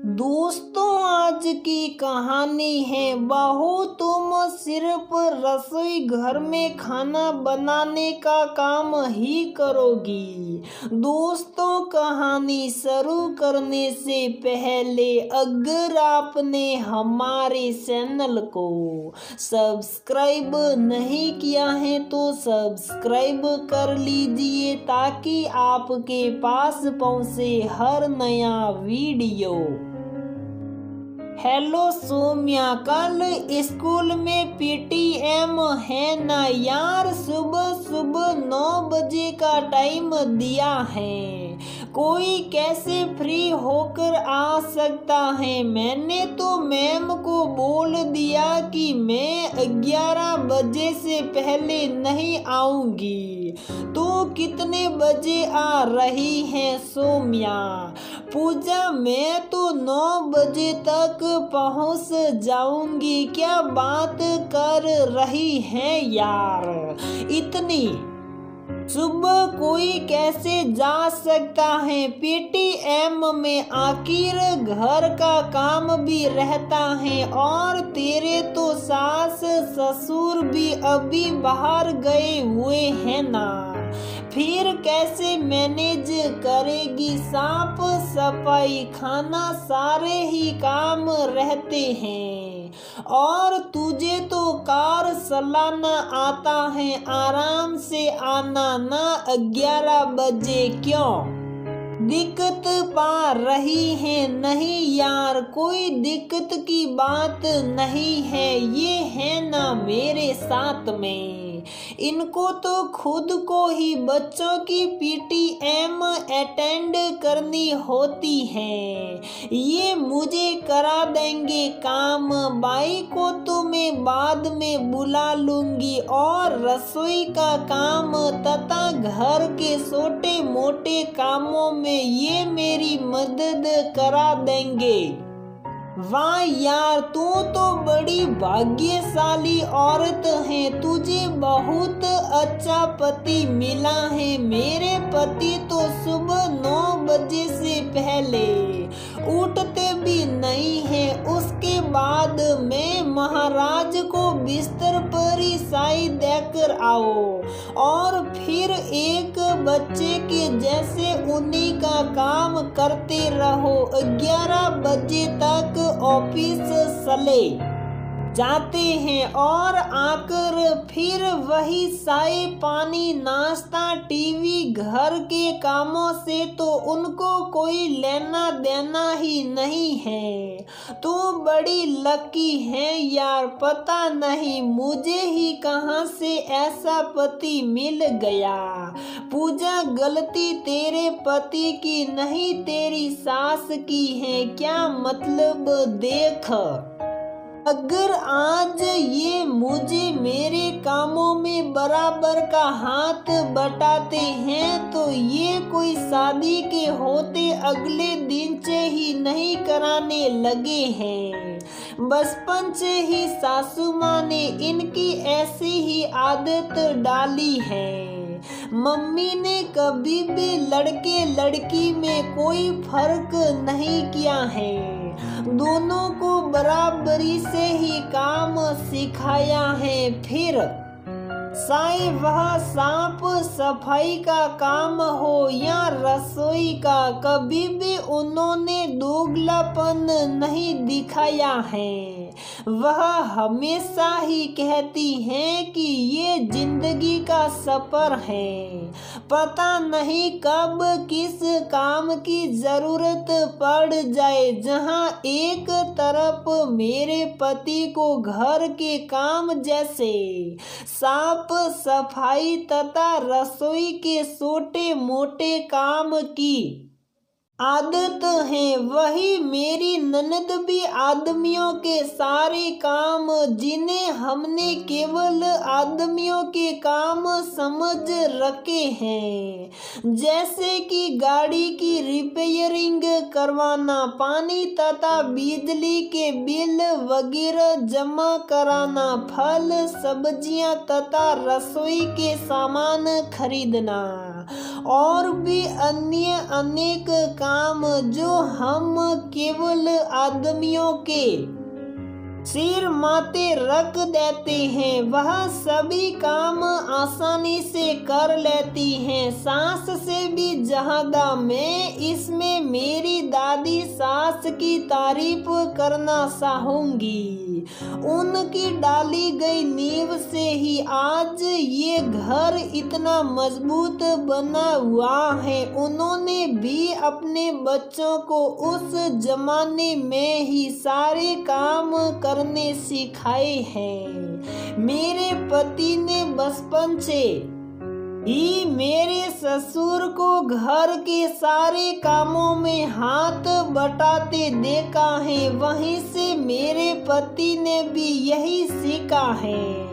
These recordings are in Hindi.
दोस्तों, आज की कहानी है बहू तुम सिर्फ रसोई घर में खाना बनाने का काम ही करोगी। दोस्तों, कहानी शुरू करने से पहले अगर आपने हमारे चैनल को सब्सक्राइब नहीं किया है तो सब्सक्राइब कर लीजिए ताकि आपके पास पहुंचे हर नया वीडियो। हेलो सोम्या, कल स्कूल में पीटीएम है ना यार? सुबह सुबह 9 बजे का टाइम दिया है, कोई कैसे फ्री होकर आ सकता है? मैंने तो मैम को बोल दिया कि मैं 11 बजे से पहले नहीं आऊंगी। तो कितने बजे आ रही है सोम्या? पूजा, मैं तो 9 बजे तक पहुंच जाऊंगी। क्या बात कर रही है यार, इतनी सुबह कोई कैसे जा सकता है पीटीएम में? आखिर घर का काम भी रहता है और तेरे तो सास ससुर भी अभी बाहर गए हुए हैं ना, फिर कैसे मैनेज करेगी? साफ सफाई खाना सारे ही काम रहते हैं और तुझे तो कार चलाना आता है, आराम से आना ना 11 बजे। क्यों दिक्कत पा रही है? नहीं यार, कोई दिक्कत की बात नहीं है, ये है ना मेरे साथ में। इनको तो खुद को ही बच्चों की पीटीएम अटेंड करनी होती है, ये मुझे करा देंगे काम। बाई को तो मैं बाद में बुला लूंगी और रसोई का काम तथा घर के छोटे मोटे कामों में ये मेरी मदद करा देंगे। वाह यार, तू तो बड़ी भाग्यशाली औरत है, तुझे बहुत अच्छा पति मिला है। मेरे पति तो सुबह 9 बजे से पहले उठते भी नहीं है। उसके बाद मैं महाराज को बिस्तर पर ही साई देकर आओ और फिर एक बच्चे के जैसे उन्हीं का काम करते रहो। 11 बजे तक ऑफिस चले जाते हैं और आकर फिर वही चाय पानी नाश्ता टीवी घर के कामों से तो उनको कोई लेना देना ही नहीं है। तो बड़ी लकी है यार, पता नहीं मुझे ही कहां से ऐसा पति मिल गया। पूजा, गलती तेरे पति की नहीं तेरी सास की है। क्या मतलब? देख, अगर आज ये मुझे मेरे कामों में बराबर का हाथ बटाते हैं तो ये कोई शादी के होते अगले दिन से ही नहीं कराने लगे हैं। बचपन से ही सासू माँ ने इनकी ऐसी ही आदत डाली है। मम्मी ने कभी भी लड़के लड़की में कोई फर्क नहीं किया है, दोनों को बराबरी से ही काम सिखाया है। फिर चाहे वह साफ सफाई का काम हो या रसोई का, कभी भी उन्होंने दोगलापन नहीं दिखाया है। वह हमेशा ही कहती हैं कि ये जिंदगी का सफर है, पता नहीं कब किस काम की जरूरत पड़ जाए। जहां एक तरफ मेरे पति को घर के काम जैसे साफ सफाई तथा रसोई के छोटे मोटे काम की आदत है, वही मेरी ननद भी आदमियों के सारे काम जिन्हें हमने केवल आदमियों के काम समझ रखे हैं, जैसे कि गाड़ी की रिपेयरिंग करवाना, पानी तथा बिजली के बिल वगैरह जमा कराना, फल सब्जियां तथा रसोई के सामान खरीदना और भी अन्य अनेक काम जो हम केवल आदमियों के सिर माथे रख देते हैं, वह सभी काम आसानी से कर लेती हैं, सास से भी ज्यादा। मैं इसमें मेरी दादी सास की तारीफ करना चाहूंगी। उनकी डाली गई नींव से ही आज ये घर इतना मजबूत बना हुआ है। उन्होंने भी अपने बच्चों को उस जमाने में ही सारे काम करने सिखाए हैं। मेरे पति ने बचपन से ही मेरे ससुर को घर के सारे कामों में हाथ बटाते देखा है। वहीं से मेरे पति ने भी यही सीखा है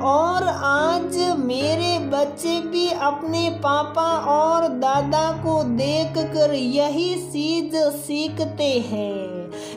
और आज मेरे बच्चे भी अपने पापा और दादा को देखकर यही चीज सीखते हैं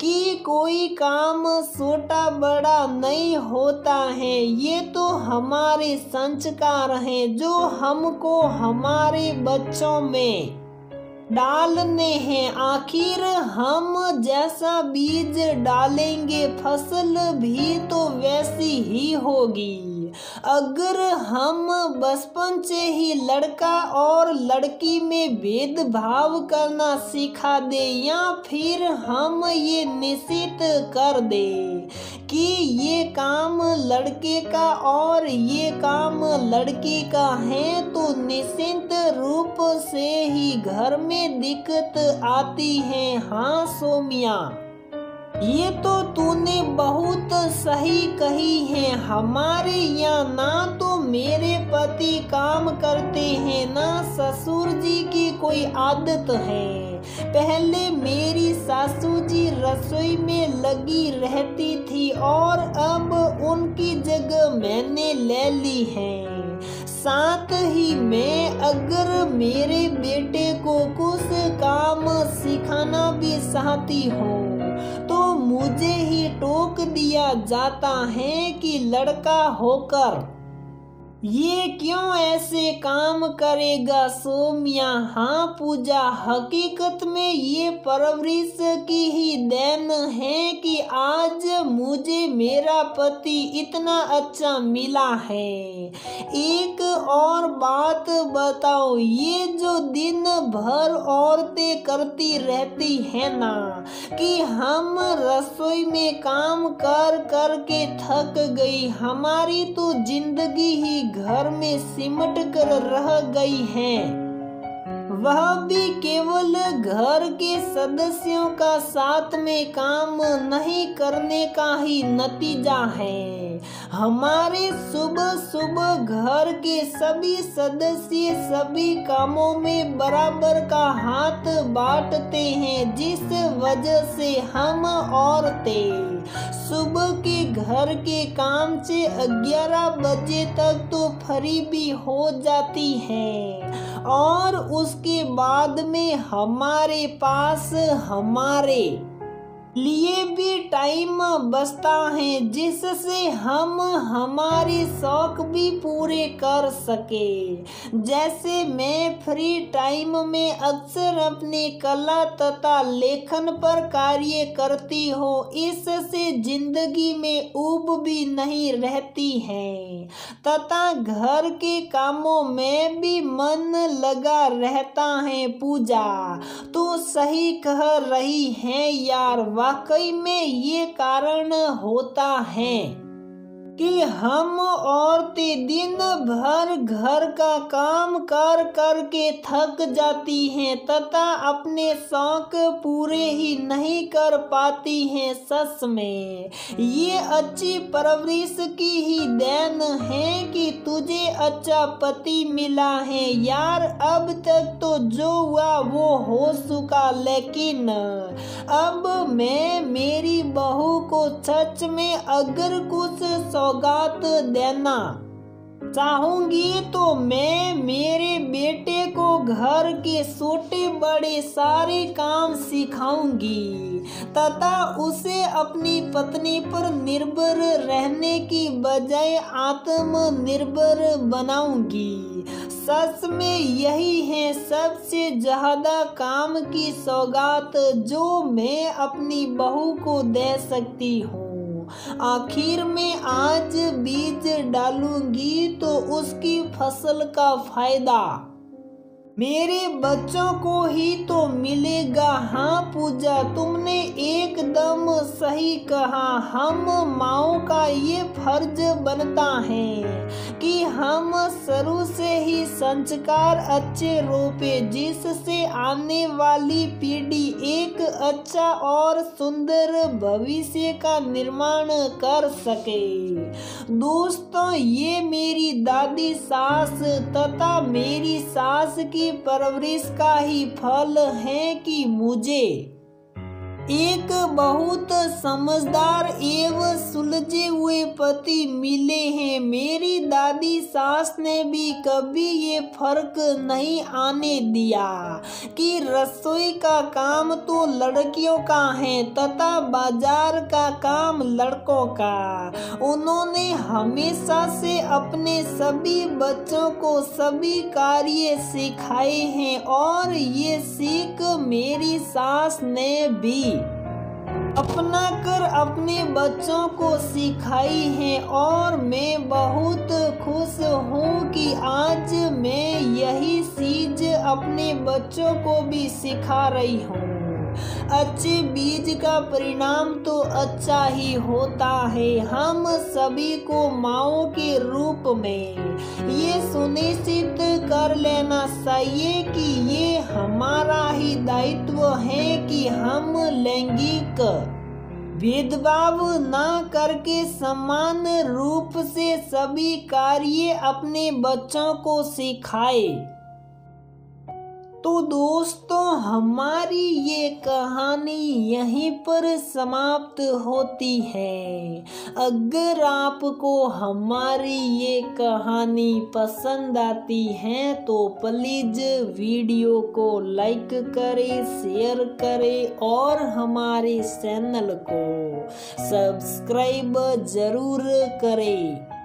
कि कोई काम छोटा बड़ा नहीं होता है। ये तो हमारे संस्कार हैं जो हमको हमारे बच्चों में डालने हैं। आखिर हम जैसा बीज डालेंगे फसल भी तो वैसी ही होगी। अगर हम बचपन से ही लड़का और लड़की में भेदभाव करना सिखा दे या फिर हम ये निश्चित कर दे कि ये काम लड़के का और ये काम लड़की का है, तो निश्चित रूप से ही घर में दिक्कत आती है। हाँ सोमिया, ये तो तूने बहुत सही कही है। हमारे यहाँ ना तो मेरे पति काम करते हैं ना ससुर जी की कोई आदत है। पहले मेरी सासू जी रसोई में लगी रहती थी और अब उनकी जगह मैंने ले ली है। साथ ही मैं अगर मेरे बेटे को कुछ काम सिखाना भी चाहती हूँ तो मुझे ही टोक दिया जाता है कि लड़का होकर ये क्यों ऐसे काम करेगा सोमिया। हाँ पूजा, हकीकत में ये परवरिश की ही देन है कि आज मुझे मेरा पति इतना अच्छा मिला है। एक और बात बताओ, ये जो दिन भर औरतें करती रहती है ना कि हम रसोई में काम कर कर के थक गई, हमारी तो जिंदगी ही घर में सिमट कर रह गई है। वह भी केवल घर के सदस्यों का साथ में काम नहीं करने का ही नतीजा है। हमारे सुबह सुबह घर के सभी सदस्य सभी कामों में बराबर का हाथ बांटते हैं, जिस वजह से हम औरतें सुबह के घर के काम से 11 बजे तक तो फ्री भी हो जाती हैं और उसके बाद में हमारे पास हमारे लिए भी टाइम बचता है, जिससे हम हमारे शौक भी पूरे कर सके। जैसे मैं फ्री टाइम में अक्सर अपने कला तथा लेखन पर कार्य करती हूँ, इससे जिंदगी में ऊब भी नहीं रहती है तथा घर के कामों में भी मन लगा रहता है। पूजा तो सही कह रही है यार, वाकई में ये कारण होता है कि हम औरतें दिन भर घर का काम कर कर के थक जाती हैं तथा अपने शौक पूरे ही नहीं कर पाती हैं। सच में ये अच्छी परवरिश की ही देन है कि तुझे अच्छा पति मिला है यार। अब तक तो जो हुआ वो हो चुका, लेकिन अब मैं मेरी बहू को सच में अगर कुछ सौगात देना चाहूंगी तो मैं मेरे बेटे को घर के छोटे बड़े सारे काम सिखाऊंगी तथा उसे अपनी पत्नी पर निर्भर रहने की बजाय आत्मनिर्भर बनाऊंगी। सच में यही है सबसे ज्यादा काम की सौगात जो मैं अपनी बहू को दे सकती हूँ। आखिर में आज बीज डालूंगी तो उसकी फसल का फायदा मेरे बच्चों को ही तो मिलेगा। हाँ पूजा, तुमने एकदम सही कहा। हम माओ का ये फर्ज बनता है कि हम शुरू से ही संस्कार अच्छे रोपे, जिससे आने वाली पीढ़ी एक अच्छा और सुंदर भविष्य का निर्माण कर सके। दोस्तों, ये मेरी दादी सास तथा मेरी सास की परवरिश का ही फल है कि मुझे एक बहुत समझदार एवं सुलझे हुए पति मिले हैं। मेरी दादी सास ने भी कभी ये फर्क नहीं आने दिया कि रसोई का काम तो लड़कियों का है तथा बाजार का काम लड़कों का। उन्होंने हमेशा से अपने सभी बच्चों को सभी कार्य सिखाए हैं और ये सीख मेरी सास ने भी अपना कर अपने बच्चों को सिखाई है और मैं बहुत खुश हूँ कि आज मैं यही चीज अपने बच्चों को भी सिखा रही हूँ। अच्छे बीज का परिणाम तो अच्छा ही होता है। हम सभी को माओ के रूप में ये सुनिश्चित कर लेना चाहिए कि ये हमारा ही दायित्व है कि हम लैंगिक भेदभाव न करके समान रूप से सभी कार्य अपने बच्चों को सिखाए। तो दोस्तों, हमारी ये कहानी यहीं पर समाप्त होती है। अगर आपको हमारी ये कहानी पसंद आती है तो प्लीज वीडियो को लाइक करें, शेयर करें और हमारे चैनल को सब्सक्राइब जरूर करें।